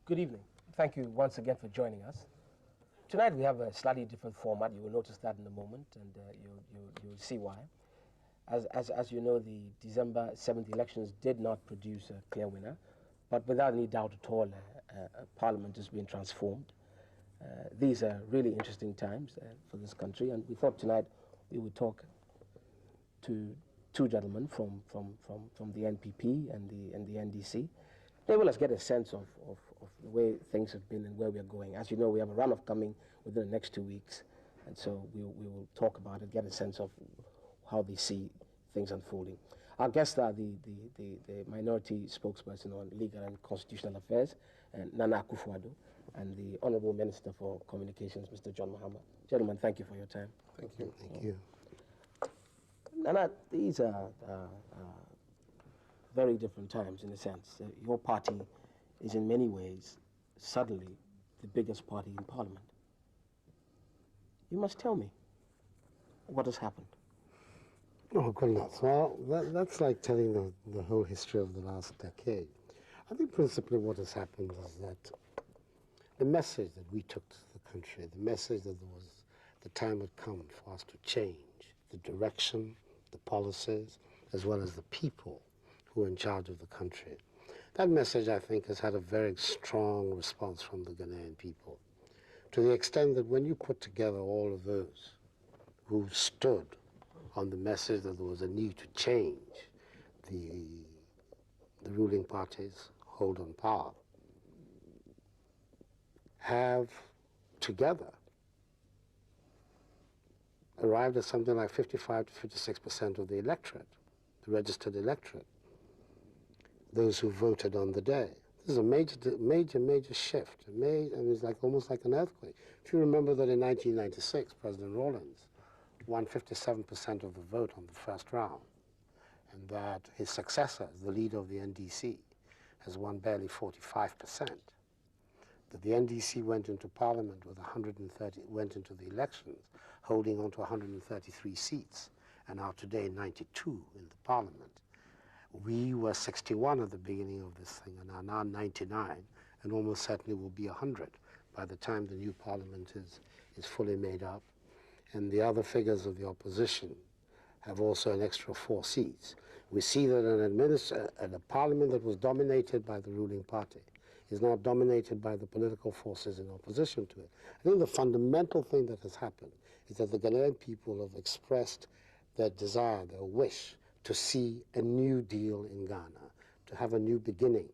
Good evening. Thank you once again for joining us. Tonight we have a slightly different format. You will notice that in a moment, and you'll see why. As you know, the December 7th elections did not produce a clear winner, but without any doubt at all, Parliament is being transformed. These are really interesting times for this country, and we thought tonight we would talk to two gentlemen from the NPP and the NDC. They will let us get a sense of the way things have been and where we are going. As you know, we have a runoff coming within the next 2 weeks, and so we will talk about it, get a sense of how they see things unfolding. Our guests are the minority spokesperson on legal and constitutional affairs, Nana Akuffo Addo, and the Honorable Minister for Communications, Mr. John Mahama. Gentlemen, thank you for your time. Thank you. Thank you. Nana, these are very different times in a sense. Your party is in many ways suddenly the biggest party in Parliament. You must tell me what has happened. Oh, goodness. Well, that's like telling the whole history of the last decade. I think principally what has happened is that the message that we took to the country, the message that the time had come for us to change the direction, the policies, as well as the people who are in charge of the country. That message, I think, has had a very strong response from the Ghanaian people, to the extent that when you put together all of those who stood on the message that there was a need to change the ruling party's hold on power, have together arrived at something like 55 to 56% of the electorate, the registered electorate, those who voted on the day. This is a major shift. It's like almost like an earthquake. If you remember that in 1996, President Rawlings won 57% of the vote on the first round, and that his successor, the leader of the NDC, has won barely 45%. That the NDC went into Parliament with went into the elections holding on to 133 seats, and are today 92 in the Parliament. We were 61 at the beginning of this thing and are now 99, and almost certainly will be 100 by the time the new Parliament is fully made up. And the other figures of the opposition have also an extra 4 seats. We see that a Parliament that was dominated by the ruling party is now dominated by the political forces in opposition to it. I think the fundamental thing that has happened is that the Ghanaian people have expressed their desire, their wish to see a new deal in Ghana, to have a new beginning,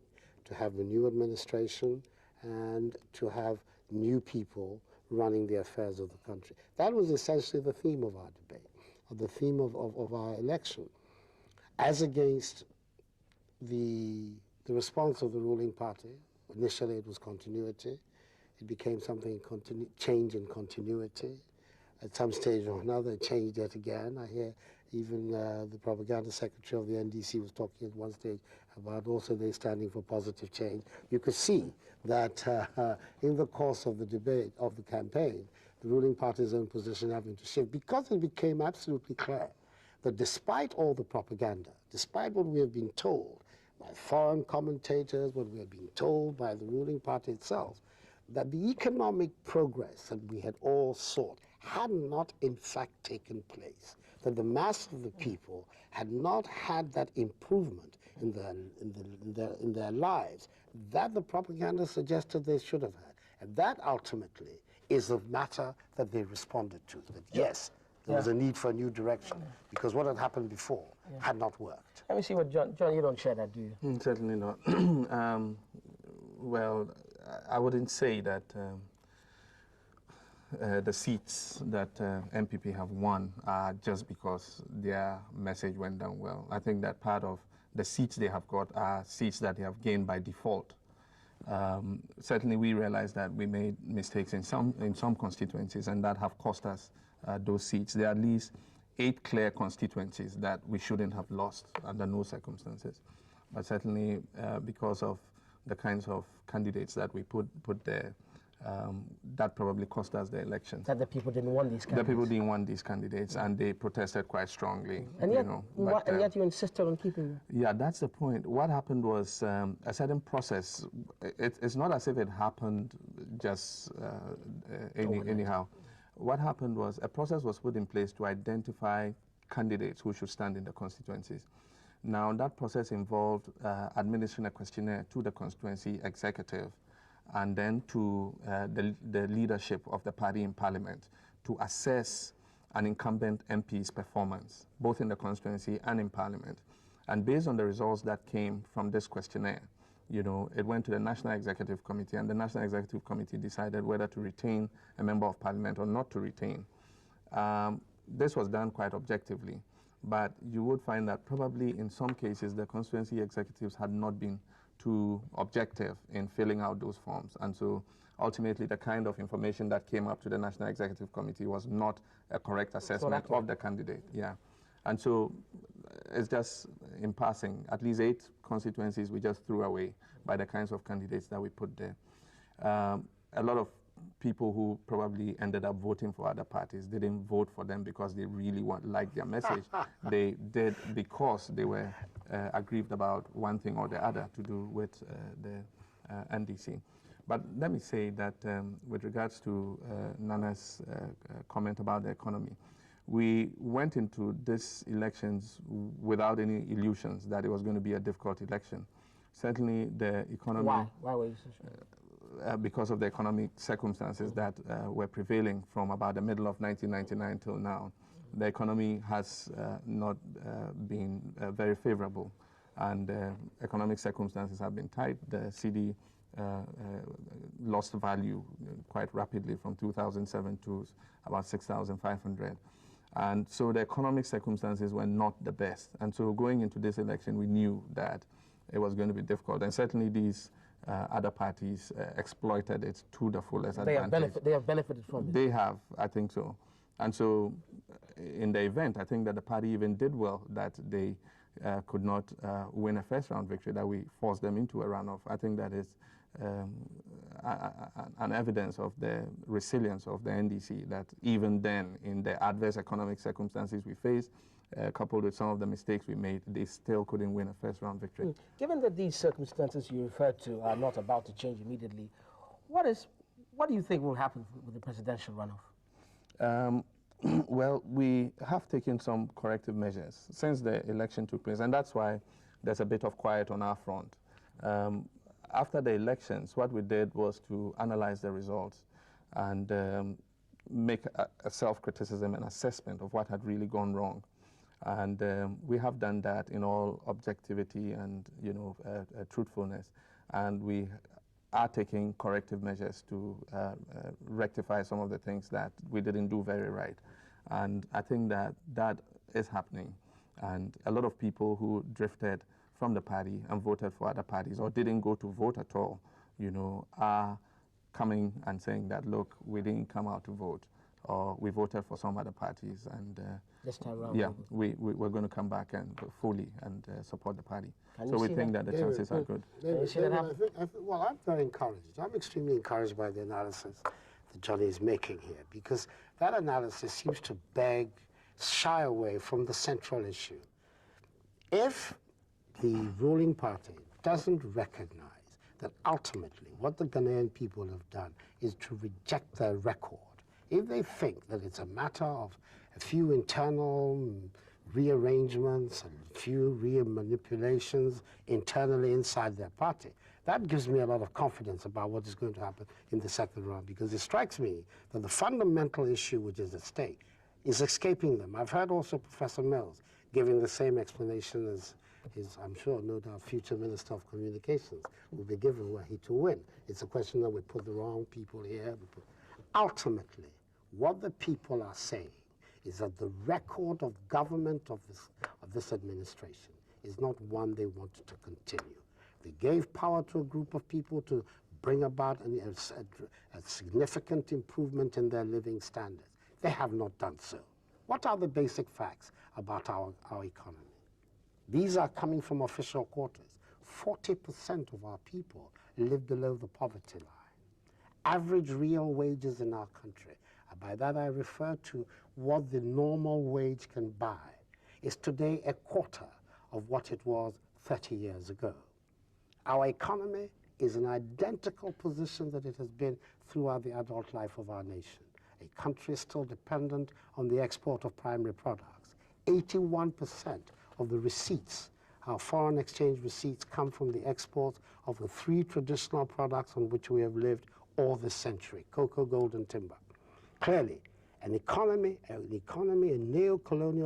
to have a new administration, and to have new people running the affairs of the country. That was essentially the theme of our debate, or the theme of our election, as against the response of the ruling party. Initially it was continuity. It became something, change in continuity. At some stage or another, it changed yet again. I hear even the propaganda secretary of the NDC was talking at one stage about also they standing for positive change. You could see that in the course of the debate, of the campaign, the ruling party's own position having to shift, because it became absolutely clear that despite all the propaganda, despite what we have been told by foreign commentators, what we have been told by the ruling party itself, that the economic progress that we had all sought had not in fact taken place, that the mass of the people had not had that improvement in their lives that the propaganda suggested they should have had. And that ultimately is the matter that they responded to, that yes, there was a need for a new direction, because what had happened before had not worked. Let me see what John, you don't share that, do you? Certainly not. Well, I wouldn't say that the seats that MPP have won are just because their message went down well. I think that part of the seats they have got are seats that they have gained by default. Certainly we realize that we made mistakes in some constituencies, and that have cost us those seats. There are at least 8 clear constituencies that we shouldn't have lost under no circumstances. But certainly because of the kinds of candidates that we put there, That probably cost us the election. That the people didn't want these candidates. The people didn't want these candidates, and they protested quite strongly. And yet, and yet you insisted on keeping them. Yeah, that's the point. What happened was a certain process. It's not as if it happened just anyhow. What happened was a process was put in place to identify candidates who should stand in the constituencies. Now, that process involved administering a questionnaire to the constituency executive and then to the leadership of the party in parliament to assess an incumbent MP's performance, both in the constituency and in parliament. And based on the results that came from this questionnaire, it went to the National Executive Committee, and the National Executive Committee decided whether to retain a member of parliament or not to retain. This was done quite objectively, but you would find that probably in some cases the constituency executives had not been too objective in filling out those forms. And so ultimately the kind of information that came up to the National Executive Committee was not a correct assessment of the candidate. Yeah. And so it's just in passing, at least 8 constituencies we just threw away by the kinds of candidates that we put there. A lot of people who probably ended up voting for other parties didn't vote for them because they really liked their message. They did because they were aggrieved about one thing or the other to do with the NDC. But let me say that with regards to Nana's comment about the economy, we went into these elections without any illusions that it was going to be a difficult election. Certainly the economy... Why? Why were you so sure? Because of the economic circumstances that were prevailing from about the middle of 1999 till now. The economy has not been very favorable, and economic circumstances have been tight. The CD lost value quite rapidly from 2007 to about 6,500. And so the economic circumstances were not the best. And so going into this election, we knew that it was going to be difficult. And certainly these other parties exploited it to the fullest advantage. They have benefited from it. They have, I think so. And so in the event, I think that the party even did well that they could not win a first-round victory, that we forced them into a runoff. I think that is an evidence of the resilience of the NDC, that even then, in the adverse economic circumstances we faced, coupled with some of the mistakes we made, they still couldn't win a first-round victory. Given that these circumstances you referred to are not about to change immediately, what do you think will happen with the presidential runoff? Well, we have taken some corrective measures since the election took place, and that's why there's a bit of quiet on our front. After the elections, what we did was to analyze the results and make a self-criticism and assessment of what had really gone wrong. And we have done that in all objectivity and truthfulness. And we are taking corrective measures to rectify some of the things that we didn't do very right. And I think that that is happening. And a lot of people who drifted from the party and voted for other parties or didn't go to vote at all, are coming and saying that, look, we didn't come out to vote, or we voted for some other parties, and this time around, yeah, we're going to come back and fully and support the party. So we think that the David, chances are good. David, well, I'm very encouraged. I'm extremely encouraged by the analysis that Johnny is making here, because that analysis seems to shy away from the central issue. If the ruling party doesn't recognize that ultimately what the Ghanaian people have done is to reject their record, if they think that it's a matter of a few internal rearrangements and a few manipulations internally inside their party, that gives me a lot of confidence about what is going to happen in the second round, because it strikes me that the fundamental issue which is at stake is escaping them. I've heard also Professor Mills giving the same explanation as his, I'm sure, no doubt, future Minister of Communications will be given were he to win. It's a question that we put the wrong people here. Ultimately, what the people are saying is that the record of government of this administration is not one they want to continue. They gave power to a group of people to bring about a significant improvement in their living standards. They have not done so. What are the basic facts about our economy? These are coming from official quarters. 40% of our people live below the poverty line. average real wages in our country, and by that I refer to what the normal wage can buy, is today a quarter of what it was 30 years ago. Our economy is in identical position that it has been throughout the adult life of our nation. A country still dependent on the export of primary products. 81% of the receipts, our foreign exchange receipts, come from the export of the 3 traditional products on which we have lived all this century: cocoa, gold, and timber. Clearly, a neo-colonial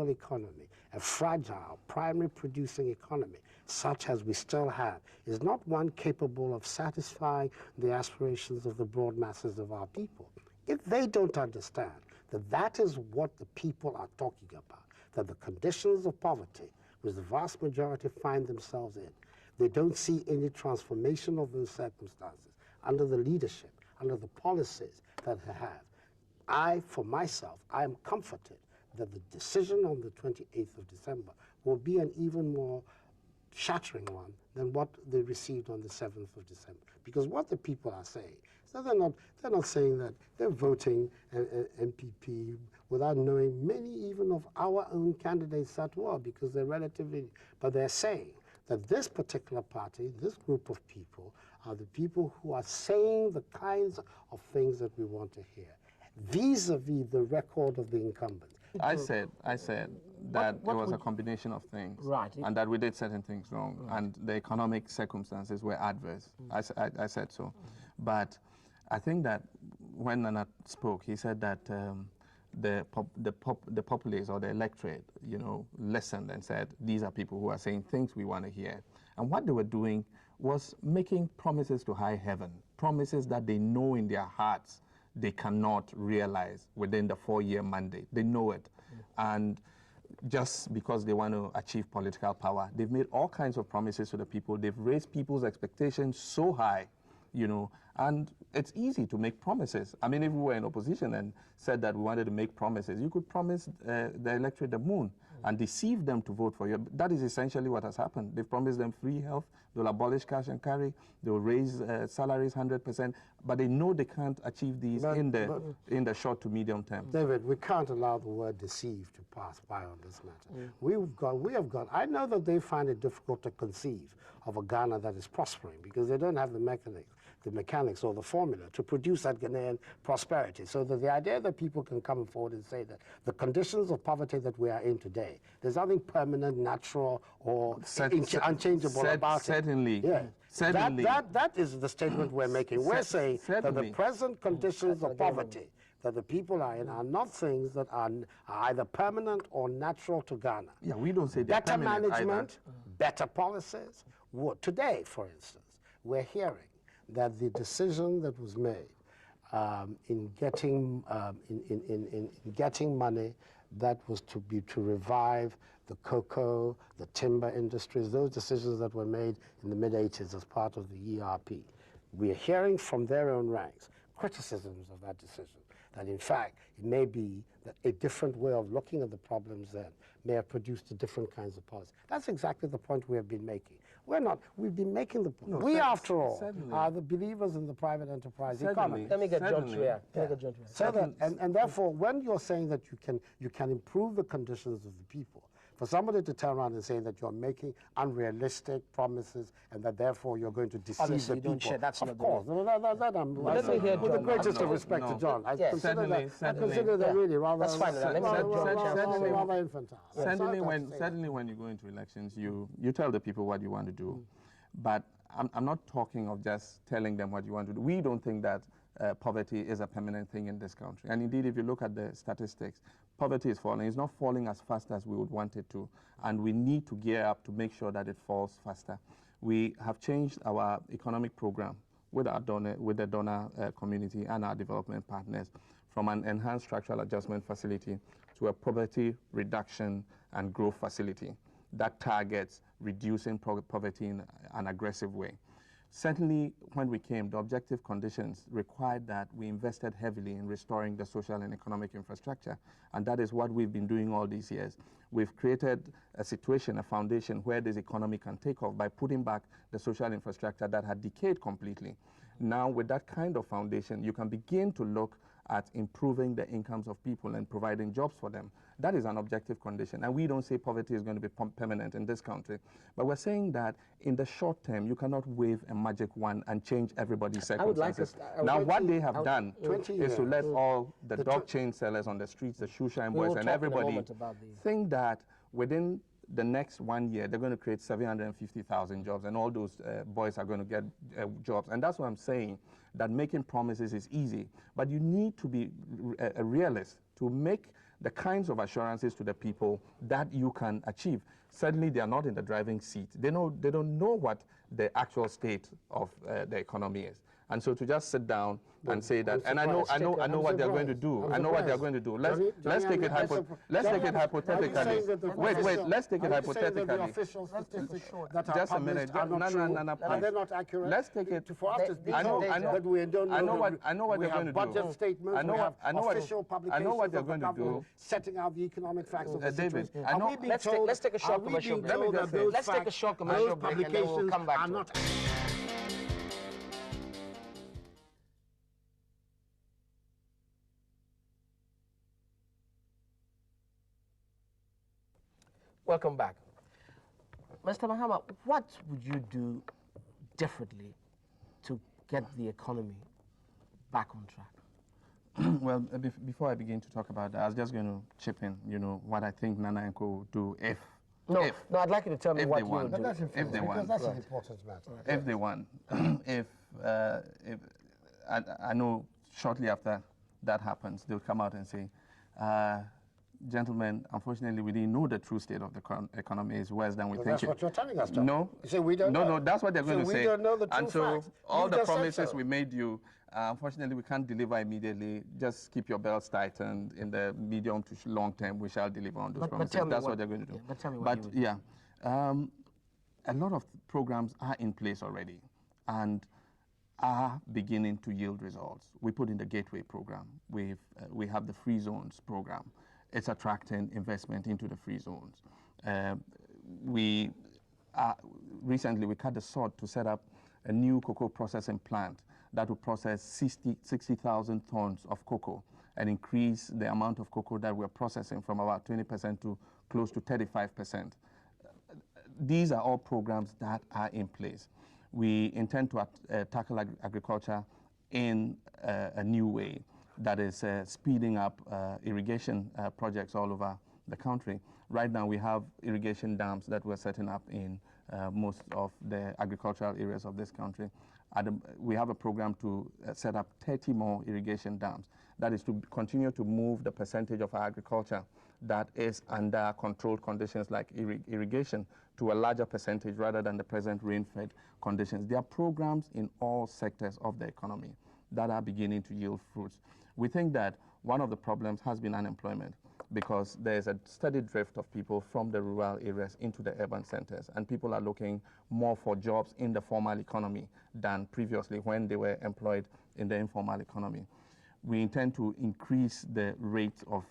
economy, a fragile, primary producing economy, such as we still have, is not one capable of satisfying the aspirations of the broad masses of our people. If they don't understand that that is what the people are talking about, that the conditions of poverty, which the vast majority find themselves in, they don't see any transformation of those circumstances under the leadership, under the policies that they have. For myself, I am comforted that the decision on the 28th of December will be an even more shattering one than what they received on the 7th of December. Because what the people are saying, so they're not saying that they're voting MPP without knowing many even of our own candidates that well, because they're relatively, but they're saying that this particular party, this group of people, are the people who are saying the kinds of things that we want to hear, vis-a-vis the record of the incumbent. I said that it was a combination of things, right, and that we did certain things wrong, and the economic circumstances were adverse. I said so. But I think that when Nana spoke, he said that the populace or the electorate, listened and said, these are people who are saying things we want to hear. And what they were doing was making promises to high heaven, promises that they know in their hearts they cannot realize within the 4-year mandate. They know it. And just because they want to achieve political power, they've made all kinds of promises to the people. They've raised people's expectations so high, and it's easy to make promises. I mean, if we were in opposition and said that we wanted to make promises, you could promise the electorate the moon and deceive them to vote for you. That is essentially what has happened. They've promised them free health, they'll abolish cash and carry, they'll raise salaries 100%, but they know they can't achieve these in the short to medium term. David, we can't allow the word deceive to pass by on this matter. We have got, I know that they find it difficult to conceive of a Ghana that is prospering because they don't have the mechanics or the formula to produce that Ghanaian prosperity. So that the idea that people can come forward and say that the conditions of poverty that we are in today, there's nothing permanent, natural, or unchangeable about it. Certainly. Yeah. Certainly. That is the statement we're making. We're saying that the present conditions of poverty that the people are in are not things that are either permanent or natural to Ghana. Yeah, we don't say they're better management, either. Better policies. Today, for instance, we're hearing that the decision that was made in getting money that was to revive the cocoa, the timber industries, those decisions that were made in the mid-80s as part of the ERP. We are hearing from their own ranks criticisms of that decision, that in fact it may be that a different way of looking at the problems then may have produced different kinds of policy. That's exactly the point we have been making. We've been making the point. We, after all, are the believers in the private enterprise economy. Let me get John to react. So that, and therefore, when you're saying that you can improve the conditions of the people, for somebody to turn around and say that you're making unrealistic promises and that therefore you're going to deceive the people. Don't share. That's of course. Let me hear with the John. greatest of respect to John. I consider that really rather, that's fine. rather infantile. Certainly when you go into elections, you tell the people what you want to do. But I'm not talking of just telling them what you want to do. We don't think that poverty is a permanent thing in this country. And indeed, if you look at the statistics, poverty is falling. It's not falling as fast as we would want it to. And we need to gear up to make sure that it falls faster. We have changed our economic program with the donor community and our development partners from an enhanced structural adjustment facility to a poverty reduction and growth facility that targets reducing poverty in an aggressive way. Certainly, when we came, the objective conditions required that we invested heavily in restoring the social and economic infrastructure, and that is what we've been doing all these years. We've created a situation, a foundation where this economy can take off by putting back the social infrastructure that had decayed completely. Now, with that kind of foundation, you can begin to look at improving the incomes of people and providing jobs for them. That is an objective condition. And we don't say poverty is going to be permanent in this country. But we're saying that in the short term, you cannot wave a magic wand and change everybody's circumstances. Now, what they have done is to let all the dog chain sellers on the streets, the shoe shine boys, and everybody think that within the next 1 year, they're going to create 750,000 jobs, and all those boys are going to get jobs. And that's what I'm saying, that making promises is easy. But you need to be a realist to make the kinds of assurances to the people that you can achieve. Certainly, they are not in the driving seat. They don't know what the actual state of the economy is. And so to just sit down and say that, and I know what they're going to do. I know what they're going to do. Let's take it hypothetically. Wait, let's take it hypothetically. The official statistics that are just a minute. Are they not accurate? Let's take it. For us, I know what they're going to do. Budget statements. We have official publications of the government setting out the economic facts of the situation. Let's take a short commercial break. Let's take a short commercial break, and then we'll come back to it. Welcome back. Mr. Mahama, what would you do differently to get the economy back on track? Well, before I begin to talk about that, I was just going to chip in, what I think Nana and Co will do if... No, I'd like you to tell me what you would do. If they want. That's an important matter. If they want. if I know shortly after that happens, they'll come out and say, gentlemen, unfortunately, we didn't know the true state of the economy is worse than we think. That's what you're telling us, Tom. No. You say we don't know. No, that's what they're going to say. We don't know the true facts. And so all the promises we made you, unfortunately, we can't deliver immediately. Just keep your belts tightened. In the medium to long term, we shall deliver on those promises. That's what they're going to do. Yeah, but tell me what you would do. A lot of programs are in place already and are beginning to yield results. We put in the Gateway program. We have the Free Zones program. It's attracting investment into the free zones. Recently, we cut the sod to set up a new cocoa processing plant that will process 60,000 tons of cocoa and increase the amount of cocoa that we're processing from about 20% to close to 35%. These are all programs that are in place. We intend to tackle agriculture in a new way that is speeding up irrigation projects all over the country. Right now, we have irrigation dams that we're setting up in most of the agricultural areas of this country. We have a program to set up 30 more irrigation dams. That is to continue to move the percentage of our agriculture that is under controlled conditions like irrigation to a larger percentage rather than the present rain-fed conditions. There are programs in all sectors of the economy that are beginning to yield fruits. We think that one of the problems has been unemployment because there's a steady drift of people from the rural areas into the urban centers, and people are looking more for jobs in the formal economy than previously when they were employed in the informal economy. We intend to increase the rate of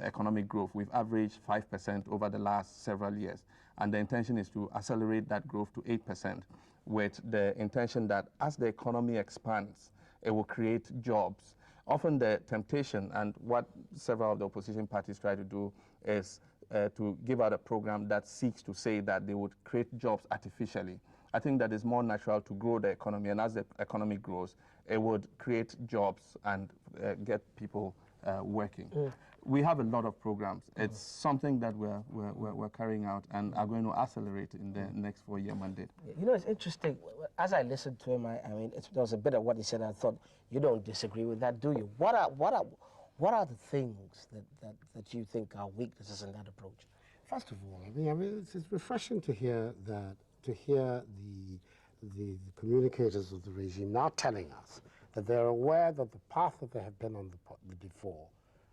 economic growth. We've averaged 5% over the last several years, and the intention is to accelerate that growth to 8% with the intention that as the economy expands, it will create jobs. Often the temptation, and what several of the opposition parties try to do, is to give out a program that seeks to say that they would create jobs artificially. I think that it's more natural to grow the economy, and as the economy grows, it would create jobs and get people working. We have a lot of programs. It's something that we're carrying out and are going to accelerate in the next 4-year mandate. You know, it's interesting. As I listened to him, I mean, there was a bit of what he said. I thought, you don't disagree with that, do you? What are the things that you think are weaknesses in that approach? First of all, I mean, it's refreshing to hear that, the communicators of the regime now telling us that they're aware that the path that they have been on before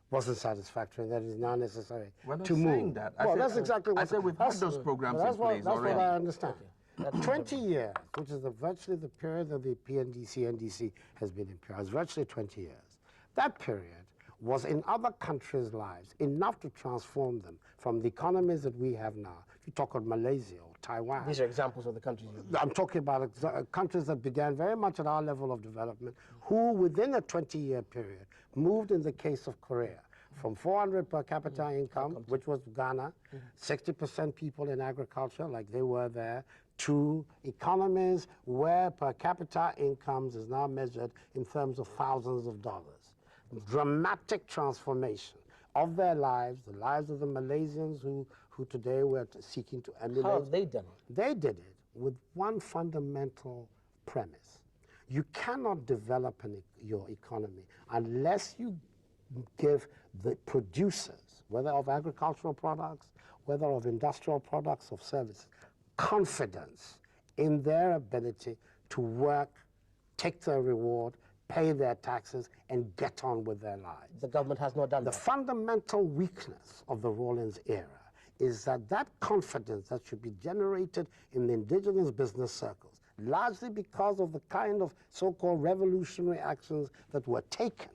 wasn't satisfactory, and that it is now necessary to move. That. Well, that's exactly what I said. We've had those programs in place already. That's what I understand. That's 20 years, which is virtually the period that the NDC has been in power, it's virtually 20 years. That period was in other countries' lives enough to transform them from the economies that we have now. If you talk of Malaysia or Taiwan. These are examples of the countries. I'm talking about countries that began very much at our level of development, who within a 20-year period moved, in the case of Korea, from 400 per capita income, which was Ghana, 60% people in agriculture, like they were there, to economies where per capita incomes is now measured in terms of thousands of dollars. Dramatic transformation of their lives, the lives of the Malaysians who today we're seeking to emulate. How have they done it? They did it with one fundamental premise. You cannot develop your economy unless you give the producers, whether of agricultural products, whether of industrial products, of services, confidence in their ability to work, take their reward, pay their taxes, and get on with their lives. The government has not done that. The fundamental weakness of the Rawlings era is that confidence that should be generated in the indigenous business circles, largely because of the kind of so-called revolutionary actions that were taken,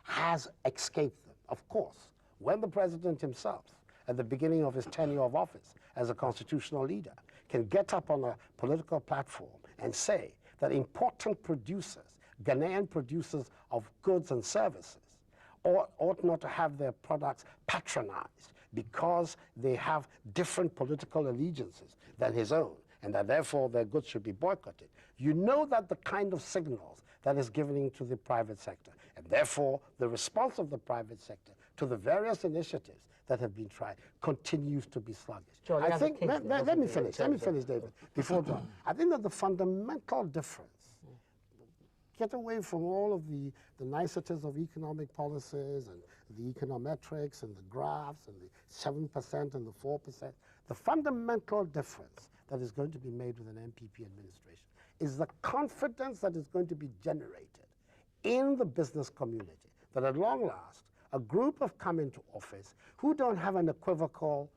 has escaped them. Of course, when the president himself, at the beginning of his tenure of office as a constitutional leader, can get up on a political platform and say that important producers, Ghanaian producers of goods and services, ought not to have their products patronized because they have different political allegiances than his own, and that therefore their goods should be boycotted. You know that the kind of signals that is given to the private sector, and therefore the response of the private sector to the various initiatives that have been tried continues to be sluggish. John, I think, let me finish, David, before John. I think that the fundamental difference, get away from all of the niceties of economic policies and the econometrics and the graphs and the 7% and the 4%. The fundamental difference that is going to be made with an MPP administration is the confidence that is going to be generated in the business community, that at long last, a group have come into office who don't have an equivocal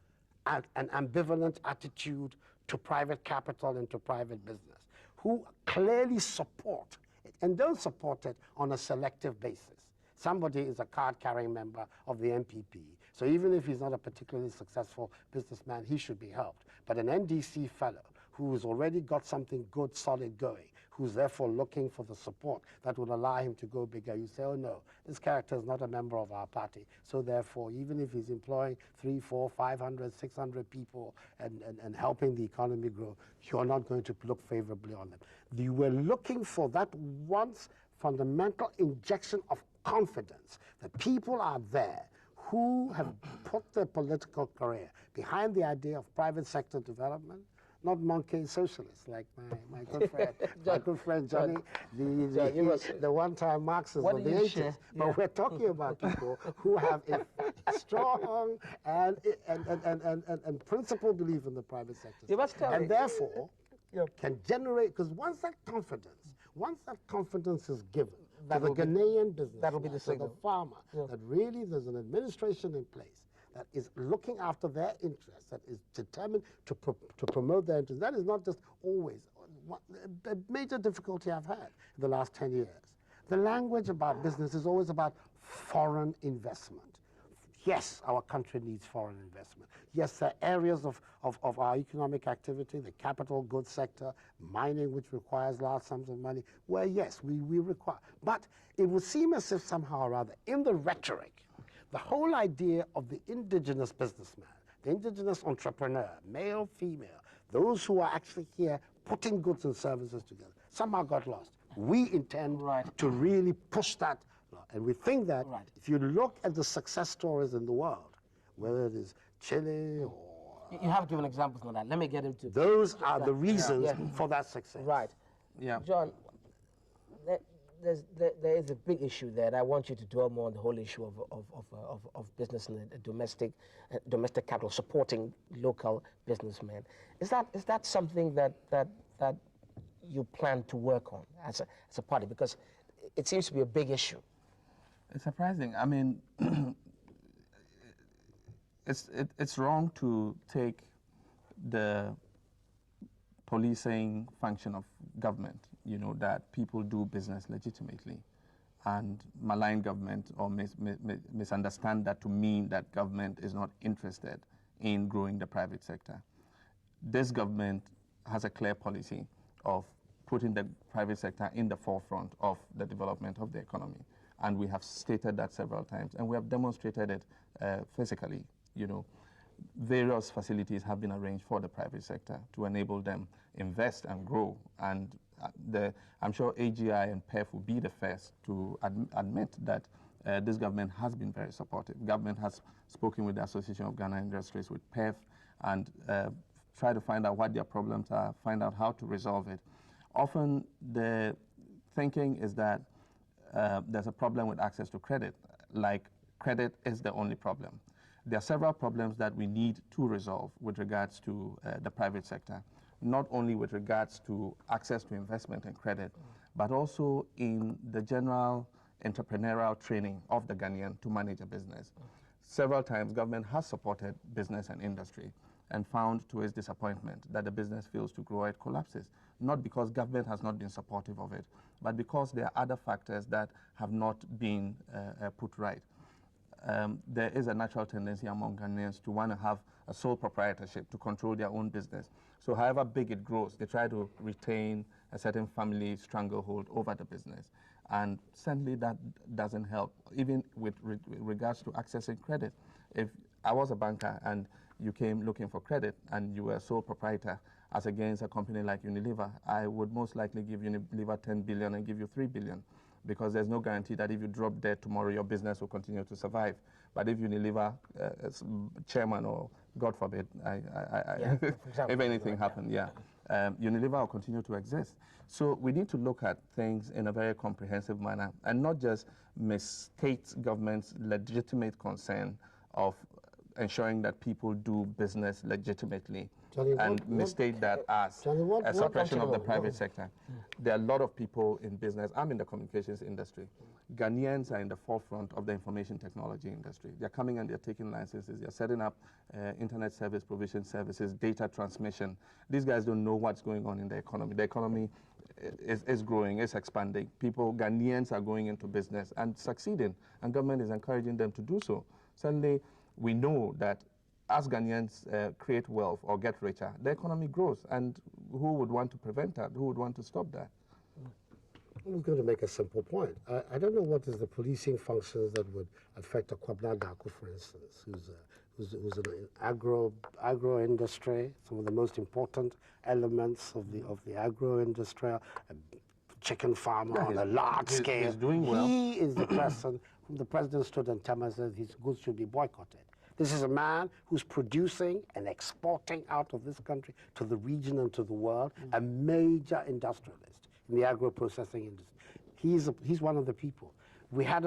and an ambivalent attitude to private capital and to private business, who clearly support it and don't support it on a selective basis. Somebody is a card-carrying member of the MPP, so even if he's not a particularly successful businessman, he should be helped. But an NDC fellow who's already got something good, solid going, who's therefore looking for the support that will allow him to go bigger, you say, oh no, this character is not a member of our party, so therefore, even if he's employing 300, 400, 500, 600 people and helping the economy grow, you're not going to look favorably on them. You were looking for that once fundamental injection of confidence that people are there who have put their political career behind the idea of private sector development, not monkey socialists like my good friend, my good friend Johnny, the one-time Marxist of the 80s. Yeah. But we're talking about people who have a strong and principled belief in the private sector, and therefore can generate. Because once that confidence is given to the Ghanaian business, that'll be the signal. To the farmer, that really there's an administration in place that is looking after their interests, that is determined to promote their interests. That is not just always a major difficulty I've had in the last 10 years. The language about business is always about foreign investment. Yes, our country needs foreign investment. Yes, there are areas of our economic activity, the capital goods sector, mining, which requires large sums of money, where yes, we require. But it would seem as if somehow or other, in the rhetoric, the whole idea of the indigenous businessman, the indigenous entrepreneur, male, female, those who are actually here putting goods and services together, somehow got lost. We intend to really push that, and we think that if you look at the success stories in the world, whether it is Chile or... You have given examples of that. Let me get into... Those are the reasons for that success. Right. Yeah. John, there is a big issue there, and I want you to dwell more on the whole issue of business and domestic capital, supporting local businessmen. Is that something that you plan to work on as a party? Because it seems to be a big issue. It's surprising. I mean, it's wrong to take the policing function of government, that people do business legitimately and malign government or misunderstand that to mean that government is not interested in growing the private sector. This government has a clear policy of putting the private sector in the forefront of the development of the economy. And we have stated that several times, and we have demonstrated it physically. Various facilities have been arranged for the private sector to enable them invest and grow. And I'm sure AGI and PEF will be the first to admit that this government has been very supportive. Government has spoken with the Association of Ghana Industries, with PEF, and try to find out what their problems are, find out how to resolve it. Often the thinking is that there's a problem with access to credit, like credit is the only problem. There are several problems that we need to resolve with regards to the private sector, not only with regards to access to investment and credit, but also in the general entrepreneurial training of the Ghanaian to manage a business. Several times government has supported business and industry and found to its disappointment that the business fails to grow, it collapses. Not because government has not been supportive of it, but because there are other factors that have not been put right. There is a natural tendency among Ghanaians to want to have a sole proprietorship, to control their own business. So however big it grows, they try to retain a certain family stranglehold over the business. And certainly that doesn't help, even with regards to accessing credit. If I was a banker and you came looking for credit and you were a sole proprietor as against a company like Unilever, I would most likely give Unilever 10 billion and give you 3 billion, because there's no guarantee that if you drop dead tomorrow, your business will continue to survive. But if Unilever chairman, or God forbid, if anything happened, Unilever will continue to exist. So we need to look at things in a very comprehensive manner and not just misstate government's legitimate concern of ensuring that people do business legitimately, Johnny, and mistake that as a suppression of the private sector. There are a lot of people in business. I'm in the communications industry. Ghanaians are in the forefront of the information technology industry. They're coming and they're taking licenses. They're setting up internet service provision services, data transmission. These guys don't know what's going on in the economy. The economy is growing, is expanding. Ghanaians are going into business and succeeding, and government is encouraging them to do so. Suddenly, we know that as Ghanaians create wealth or get richer, the economy grows. And who would want to prevent that? Who would want to stop that? I'm going to make a simple point. I don't know what is the policing functions that would affect Akuffo Addo, for instance, who's in agro industry, some of the most important elements of the agro industry, a chicken farmer on a large scale. He's doing well. He is the person whom the president stood on time and said his goods should be boycotted. This is a man who's producing and exporting out of this country to the region and to the world, a major industrialist in the agro-processing industry. He's one of the people. We had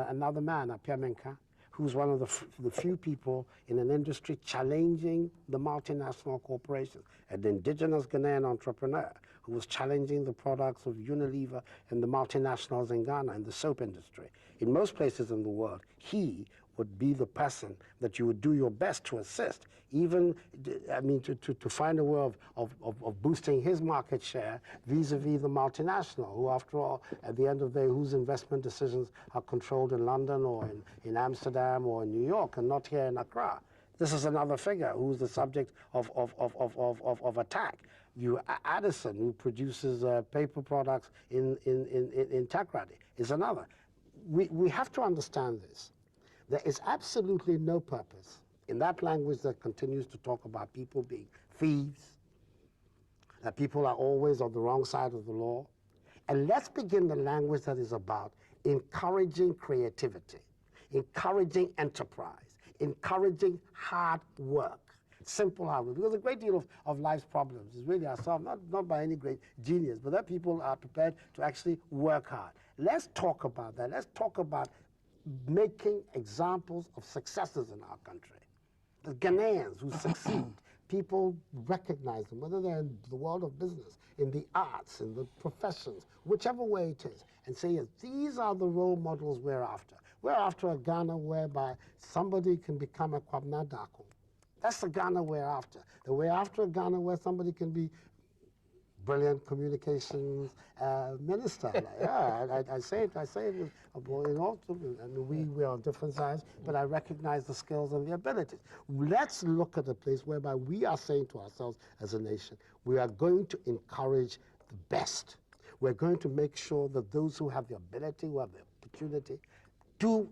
another man, Apiamenka, who's one of the few people in an industry challenging the multinational corporations, an indigenous Ghanaian entrepreneur who was challenging the products of Unilever and the multinationals in Ghana in the soap industry. In most places in the world, he would be the person that you would do your best to assist, even, to find a way of boosting his market share vis-a-vis the multinational, who, after all, at the end of the day, whose investment decisions are controlled in London or in Amsterdam or in New York and not here in Accra. This is another figure who's the subject of attack. Addison, who produces paper products in Takoradi, is another. We have to understand this. There is absolutely no purpose in that language that continues to talk about people being thieves, that people are always on the wrong side of the law. And let's begin the language that is about encouraging creativity, encouraging enterprise, encouraging hard work, simple hard work. Because a great deal of life's problems is really ourselves, not by any great genius, but that people are prepared to actually work hard. Let's talk about that. Let's talk about making examples of successes in our country. The Ghanaians who succeed, people recognize them, whether they're in the world of business, in the arts, in the professions, whichever way it is, and say, yes, these are the role models we're after. We're after a Ghana whereby somebody can become a Akuffo Addo. That's the Ghana we're after. We're after a Ghana where somebody can be brilliant communications minister. Like, yeah, I say it in all, and we are on different sides, but I recognize the skills and the abilities. Let's look at a place whereby we are saying to ourselves as a nation, we are going to encourage the best. We're going to make sure that those who have the ability, who have the opportunity, do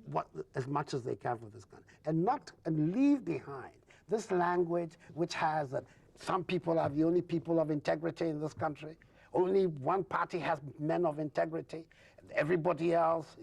as much as they can for this country, and leave behind this language which has that some people are the only people of integrity in this country. Only one party has men of integrity. Everybody else,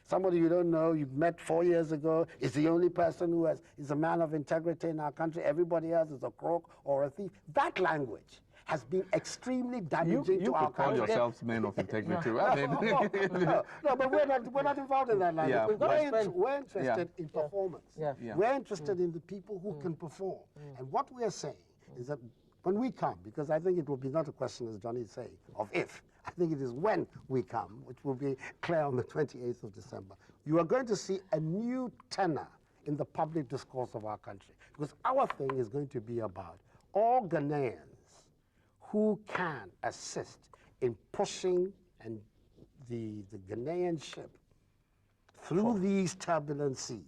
somebody you don't know, you met 4 years ago, is the only person who is a man of integrity in our country. Everybody else is a crook or a thief. That language has been extremely damaging to our country. You could call yourselves men of integrity. No, but we're not involved in that language. Yeah, we're interested in performance. Yeah. We're interested in the people who can perform. And what we are saying is that when we come, because I think it will be not a question, as Johnny is saying, of if. I think it is when we come, which will be clear on the 28th of December. You are going to see a new tenor in the public discourse of our country. Because our thing is going to be about all Ghanaians who can assist in pushing and the Ghanaian ship through these turbulent seas.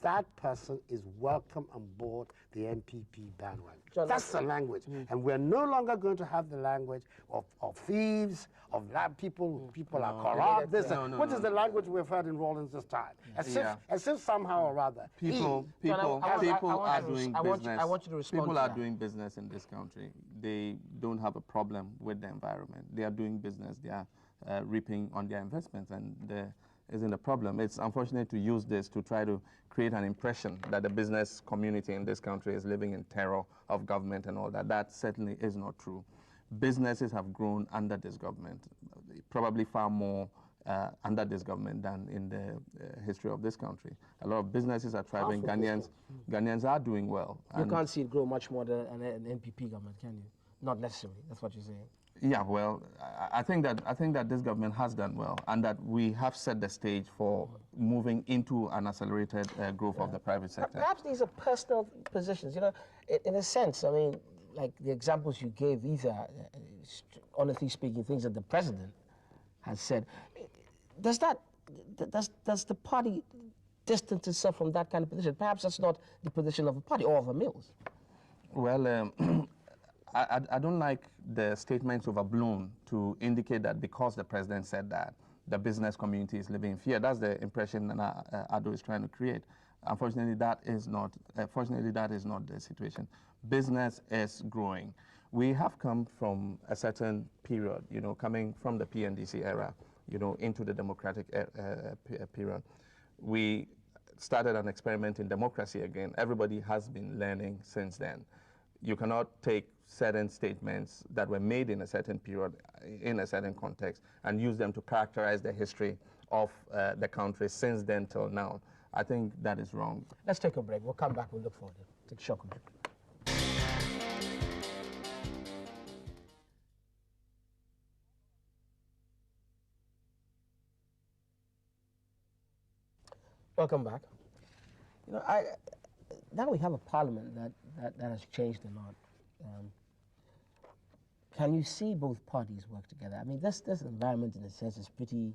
That person is welcome on board the NPP bandwagon. That's the language. And we're no longer going to have the language of thieves, of people are corrupt, which is the language we've heard in Rawlins this time. As if somehow or other. People are doing business. I want you to respond People to are that. doing business in this country. They don't have a problem with the environment. They are doing business. They are reaping on their investments, and there isn't a problem. It's unfortunate to use this to try to create an impression that the business community in this country is living in terror of government and all that. That certainly is not true. Businesses have grown under this government, probably far more under this government than in the history of this country. A lot of businesses are thriving. Ghanaians are doing well. You can't see it grow much more than an NPP government, can you? Not necessarily. That's what you're saying. Yeah, well, I think that this government has done well, and that we have set the stage for moving into an accelerated growth of the private sector. Perhaps these are personal positions. You know, in a sense, I mean, like the examples you gave, these are, honestly speaking, things that the president has said. Does the party distance itself from that kind of position? Perhaps that's not the position of a party or of a mills. Well, I don't like the statements overblown to indicate that because the president said that, the business community is living in fear. That's the impression that Addo is trying to create. Unfortunately, that is not the situation. Business is growing. We have come from a certain period, you know, coming from the PNDC era, you know, into the democratic period. We started an experiment in democracy again. Everybody has been learning since then. You cannot take certain statements that were made in a certain period, in a certain context, and use them to characterize the history of the country since then till now. I think that is wrong. Let's take a break. We'll come back. We'll look forward to it. Take a short break. Welcome back. You know, now we have a parliament that has changed a lot. Can you see both parties work together? I mean, this environment, in a sense, is pretty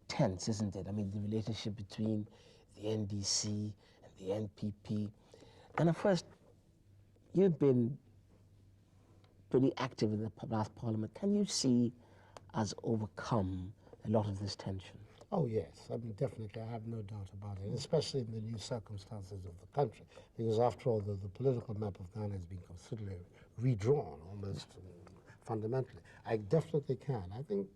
tense, isn't it? I mean, the relationship between the NDC and the NPP. And at first, you've been pretty active in the last parliament. Can you see us overcome a lot of this tension? Oh, yes. I mean, definitely. I have no doubt about it, especially in the new circumstances of the country. Because after all, the political map of Ghana has been considerably redrawn, almost fundamentally. I definitely can. I think,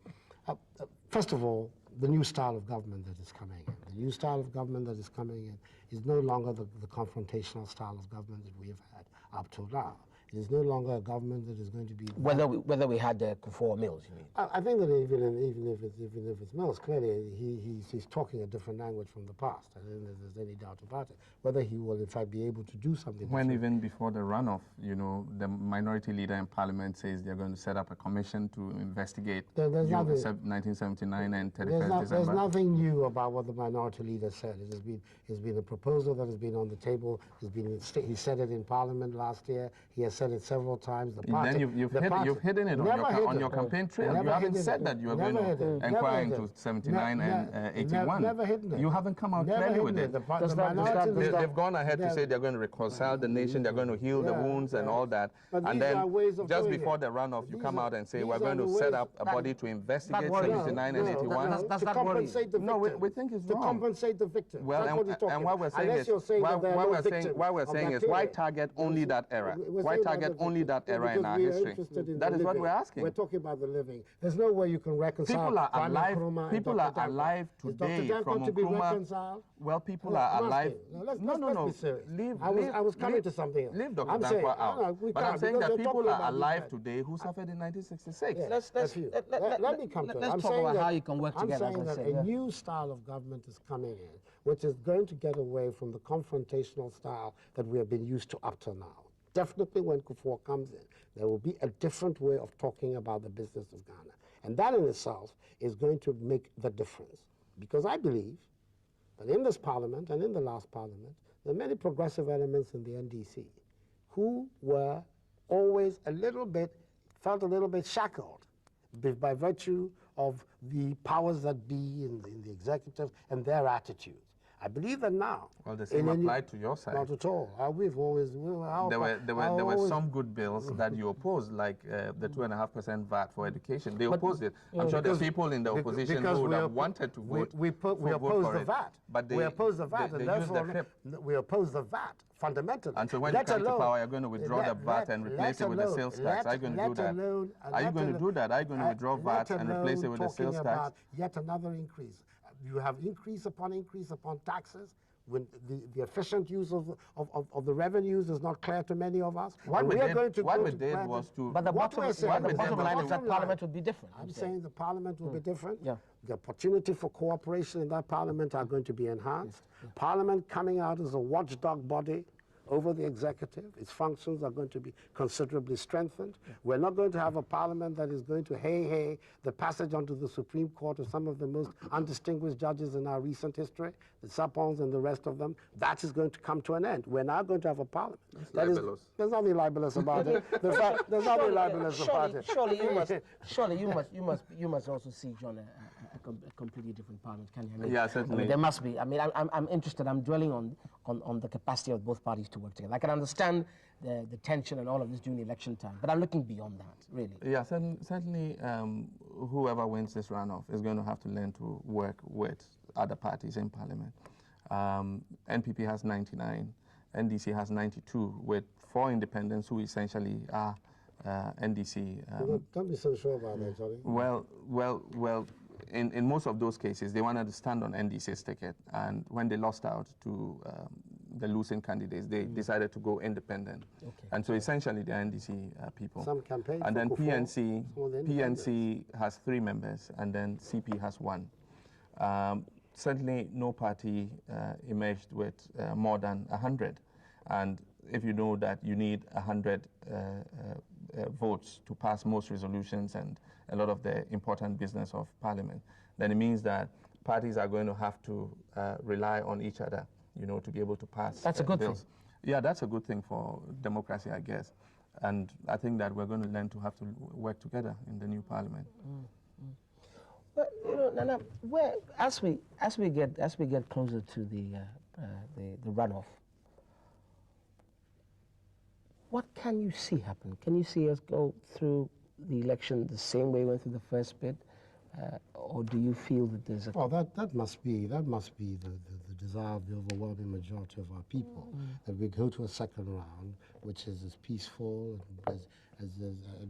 first of all, the new style of government that is coming in. The new style of government that is coming in is no longer the confrontational style of government that we have had up till now. It is no longer a government that is going to be... Whether we had Akuffo Mills, you mean? I think that even if it's Mills, clearly he's talking a different language from the past. I don't think there's any doubt about it. Whether he will, in fact, be able to do something... When even before the runoff, you know, the minority leader in parliament says they're going to set up a commission to investigate 1979 and 31st December. There's nothing new about what the minority leader said. It's been a proposal that has been on the table. He said it in parliament last year. He has said it several times. The party, then you've hidden it on your campaign trail. You haven't said that you are going to inquire into 79 and 81. Never hidden it. You haven't come out clearly with it. They've gone ahead to say they're going to reconcile the nation, they're going to heal the wounds and all that. And then just before the runoff, you come out and say we're going to set up a body to investigate 79 and 81. To compensate the victim. No, we think it's wrong. To compensate the victim. Well, and what we're saying is, what we're saying is, why target only that era? Why target only that era in our history? That is what we're asking. We're talking about the living. There's no way you can reconcile. People are alive. People are alive today from Nkrumah. Well, people are alive. No. I was coming to something else. Leave Dr. Dankwa out. But I'm saying that people are alive today who suffered in 1966. Let me come to it. Let's talk about how you can work together. I'm saying that a new style of government is coming in, which is going to get away from the confrontational style that we have been used to up till now. Definitely when Akuffo comes in, there will be a different way of talking about the business of Ghana. And that in itself is going to make the difference. Because I believe that in this parliament and in the last parliament, there are many progressive elements in the NDC who were always felt a little bit shackled by virtue of the powers that be in the executive and their attitudes. I believe that now. Well, the same applied to your side. Not at all. We've always. There were some good bills that you opposed, like the 2.5% VAT for education. They opposed it. I'm sure there's people in the opposition who would have wanted to vote. We oppose the VAT. But we oppose the VAT, and therefore we oppose the VAT fundamentally. And so when you come to power, you're going to withdraw the VAT and replace it with the sales tax. Are you going to do that? Are you going to do that? Are you going to withdraw VAT and replace it with the sales tax? Yet another increase. You have increase upon taxes. When the efficient use of the revenues is not clear to many of us. What we did was to... But the bottom line is that Parliament would be different. I'm saying the Parliament will be different. Yeah. The opportunity for cooperation in that Parliament are going to be enhanced. Parliament coming out as a watchdog body over the executive. Its functions are going to be considerably strengthened. We're not going to have a parliament that is going to hey the passage onto the Supreme Court of some of the most undistinguished judges in our recent history, the Sapons and the rest of them. That is going to come to an end. We're now going to have a parliament. There's nothing libelous about it. There's nothing libelous about it. Surely you must also see, John, a completely different parliament, can you? I mean, yeah, certainly. I mean, there must be. I mean, I'm interested. I'm dwelling on the capacity of both parties to work together. I can understand the tension and all of this during election time, but I'm looking beyond that, really. Yeah, certainly whoever wins this runoff is going to have to learn to work with other parties in parliament. NPP has 99, NDC has 92, with 4 independents who essentially are NDC. Don't be so sure about that, Johnny. Well, in most of those cases, they wanted to stand on NDC's ticket, and when they lost out to the losing candidates, they decided to go independent. Okay. And so essentially they're NDC people. Some campaign. And then PNC has 3 members, and then CP has 1. Certainly no party emerged with more than 100. And if you know that you need 100 votes to pass most resolutions and a lot of the important business of parliament, then it means that parties are going to have to rely on each other, to be able to pass. That's a good bills. thing. Yeah, that's a good thing for democracy, I guess. And I think that we're going to learn to have to work together in the new parliament. But Nana, as we get closer to the runoff, what can you see happen? Can you see us go through the election the same way we went through the first bit, or do you feel that there's a... Well, that must be the desire of the overwhelming majority of our people, that we go to a second round, which is as peaceful as I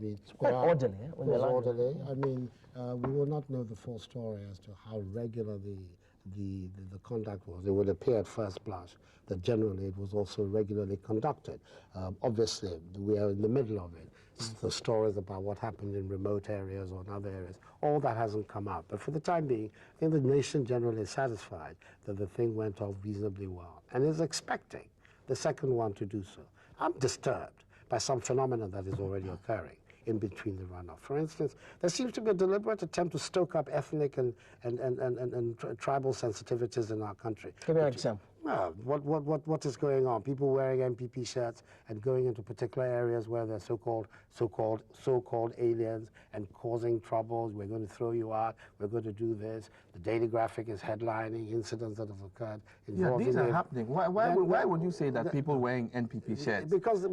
mean, it's quite orderly. Orderly. I mean, we will not know the full story as to how regular the conduct was. It would appear at first blush that generally it was also regularly conducted. Obviously, we are in the middle of it. The stories about what happened in remote areas or in other areas, all that hasn't come out. But for the time being, I think the nation generally is satisfied that the thing went off reasonably well and is expecting the second one to do so. I'm disturbed by some phenomenon that is already occurring in between the runoff. For instance, there seems to be a deliberate attempt to stoke up ethnic and tribal sensitivities in our country. Give me an example. Well, what is going on? People wearing MPP shirts and going into particular areas where they're so-called aliens and causing troubles. We're going to throw you out. We're going to do this. The Daily Graphic is headlining incidents that have occurred involving. Yeah, these are happening. Why would you say that people wearing NPP shirts? Because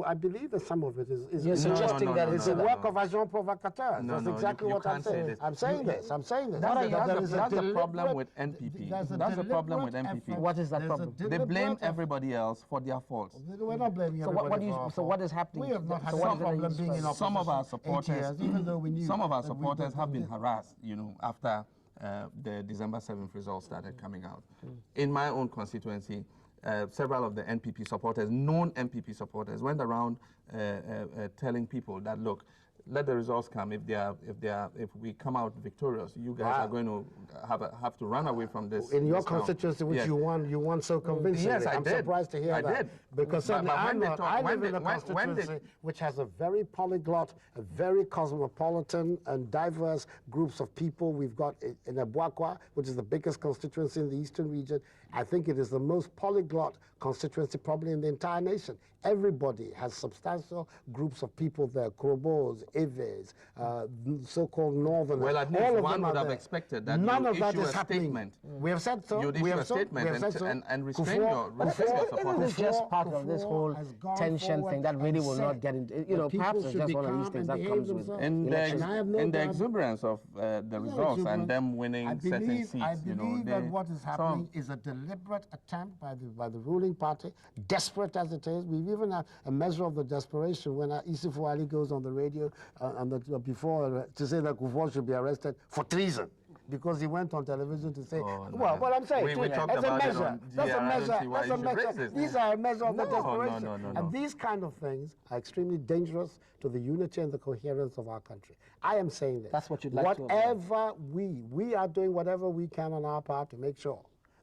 I believe that some of it is You're suggesting that it's the work of agents provocateurs. No, That's no, exactly you what I'm can't say saying. this. I'm saying this. I'm saying this. That's the problem with NPP. That's the problem with NPP. What is that problem? They blame everybody else for their faults. We're not blaming everybody for our So what is fault. happening? We have not had So some what is it that problem you being in describe? opposition Some of our 8 supporters, years, even though we knew some of our that supporters have been harassed, after the December 7th results started coming out. In my own constituency, several of the NPP supporters, known NPP supporters, went around telling people that, look, let the results come. If we come out victorious, you guys are going to have to run away from this. in your this town. constituency, which Yes. you won so convincingly. Yes, I I'm did. surprised to hear I that. did. Because But certainly I live in a when constituency which has a very polyglot, a very cosmopolitan and diverse groups of people. We've got in Abuakwa, which is the biggest constituency in the eastern region. I think it is the most polyglot constituency probably in the entire nation. Everybody has substantial groups of people there, Krobos, Eves, so-called Northerners. Well, at least all of one them would are have there. expected that None you of that issue is a happening. statement. We have said so. You'd we issue have a so. statement We have said so. and restrain Isn't this just part of this Akuffo whole has gone tension forward thing that really and will not said get into, that perhaps people it's should just be one of these calm things and that behave comes with themselves. In elections. And I have no the doubt- exuberance of the results and them winning certain seats, I believe that what is happening is a deliberate attempt by the ruling party, desperate as it is. We've even had a measure of the desperation when Issoufou Ali goes on the radio before to say that Akuffo should be arrested for treason. Because he went on television to say, well, I'm saying, we talked that's a about it measure. on That's a GR. I measure. don't see why That's you a should measure. raise this. These are a measure of the No, desperation. no. And these kind of things are extremely dangerous to the unity and the coherence of our country. I am saying this. That's what you'd like to avoid. Whatever we are doing whatever we can on our part to make sure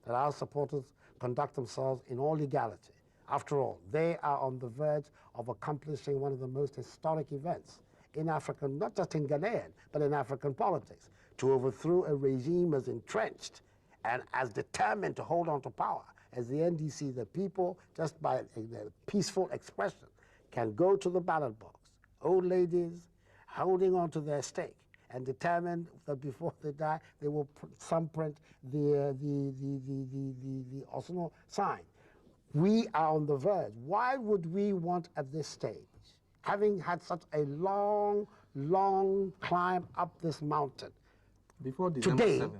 that our supporters conduct themselves in all legality. After all, they are on the verge of accomplishing one of the most historic events in African, not just in Ghanaian, but in African politics, to overthrow a regime as entrenched and as determined to hold on to power as the NDC. The people, just by a peaceful expression, can go to the ballot box. Old ladies holding on to their stake and determined that before they die, they will thumbprint the Osno sign. We are on the verge. Why would we want at this stage, having had such a long climb up this mountain, before December today, 7th.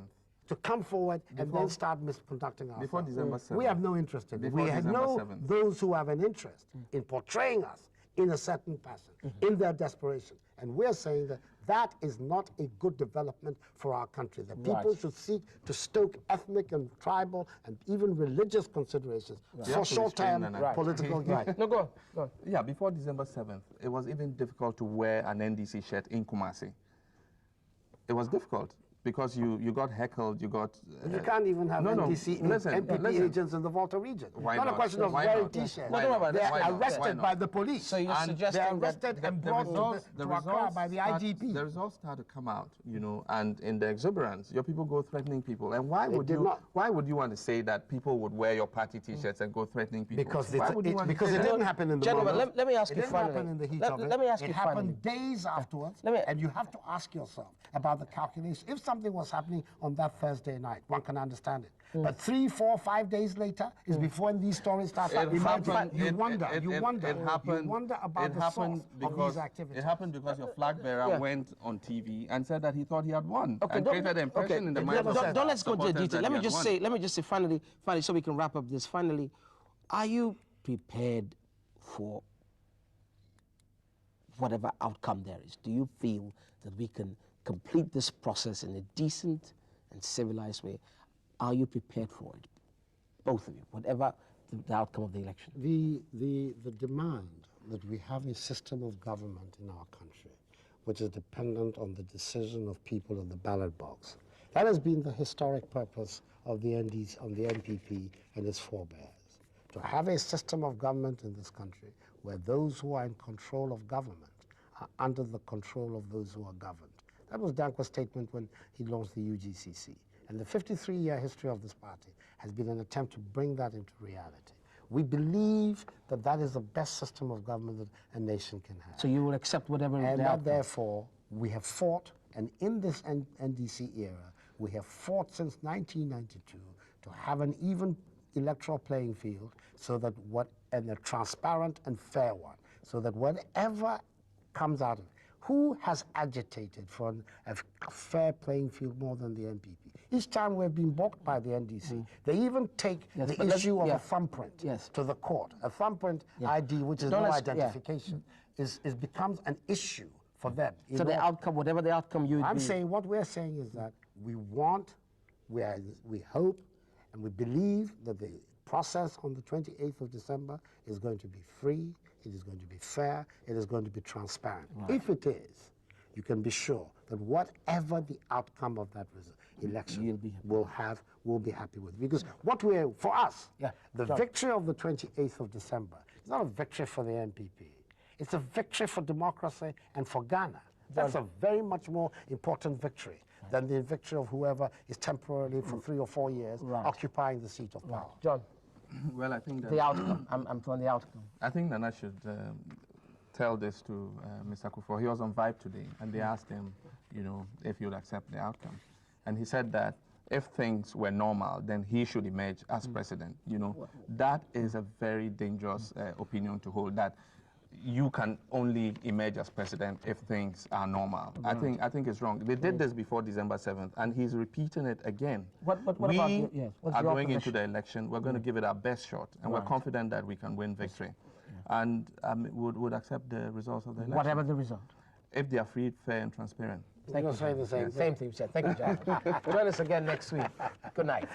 to come forward and then start misconducting ourselves? Before December 7th. We have no interest in it. Before We December know 7th. those who have an interest in portraying us in a certain fashion, in their desperation. And we're saying that that is not a good development for our country. That people should seek to stoke ethnic and tribal and even religious considerations for short-term political gain. No, go on. Yeah, before December 7th, it was even difficult to wear an NDC shirt in Kumasi. It was difficult because you got heckled, you got... You can't even have NDC MPP agents in the Volta region. Why not not? a question of Why wearing not? T-shirts. Why not? They're Why not? Why arrested not? by the police. So you're They're suggesting arrested that and brought to Accra by the IGP. The results start to come out, and in the exuberance, your people go threatening people. And why would you want to say that people would wear your party T-shirts and go threatening people? Because Why would you want to because say it that? didn't happen in the Gentlemen, moment. let me ask It you didn't finally. happen in the heat of it. Let me ask it you happened finally. days afterwards, Let me- and you have to ask yourself about the calculation. If something was happening on that Thursday night, one can understand it. But 3, 4, 5 days later is before these stories start emerging. You wonder about the source of these activities. It happened because your flag bearer went on TV and said that he thought he had won and don't- created an impression in the mind of Don't let's go into the supporters detail. that Let he me just say finally, so we can wrap up this. Finally, are you prepared for whatever outcome there is? Do you feel that we can complete this process in a decent and civilized way? Are you prepared for it? Both of you, whatever the outcome of the election. The demand that we have a system of government in our country which is dependent on the decision of people in the ballot box. That has been the historic purpose of the NPP and its forebears. To have a system of government in this country where those who are in control of government are under the control of those who are governed. That was Dankwa's statement when he launched the UGCC. And the 53-year history of this party has been an attempt to bring that into reality. We believe that that is the best system of government that a nation can have. So you will accept whatever And the that, outcome. therefore, we have fought, and in this NDC era, we have fought since 1992 to have an even electoral playing field so that and a transparent and fair one, so that whatever comes out of it, who has agitated for a fair playing field more than the NPP? Each time we've been balked by the NDC, they even take the issue of a thumbprint to the court. A thumbprint ID, which is no identification, becomes an issue for them. So the outcome, whatever the outcome I'm saying, what we're saying is that we hope, and we believe that the process on the 28th of December is going to be free, it is going to be fair, it is going to be transparent. Right. If it is, you can be sure that whatever the outcome of that election we'll be happy with. Because for us, the victory of the 28th of December is not a victory for the NPP. It's a victory for democracy and for Ghana. That's a very much more important victory than the victory of whoever is temporarily for 3 or 4 years occupying the seat of power. John? Well, I think that the outcome. I'm from the outcome. I think Nana should tell this to Mr. Akuffo. He was on Vibe today, and they asked him, if he would accept the outcome. And he said that if things were normal, then he should emerge as president. That is a very dangerous opinion to hold, that you can only emerge as president if things are normal. Right. I think it's wrong. They did this before December 7th, and he's repeating it again. What we about are going into the election. We're going to give it our best shot, and we're confident that we can win victory. And would accept the results of the election. Whatever the result. If they are free, fair, and transparent. Thank you. Say the same thing you said. Thank you, John. Join us again next week. Good night.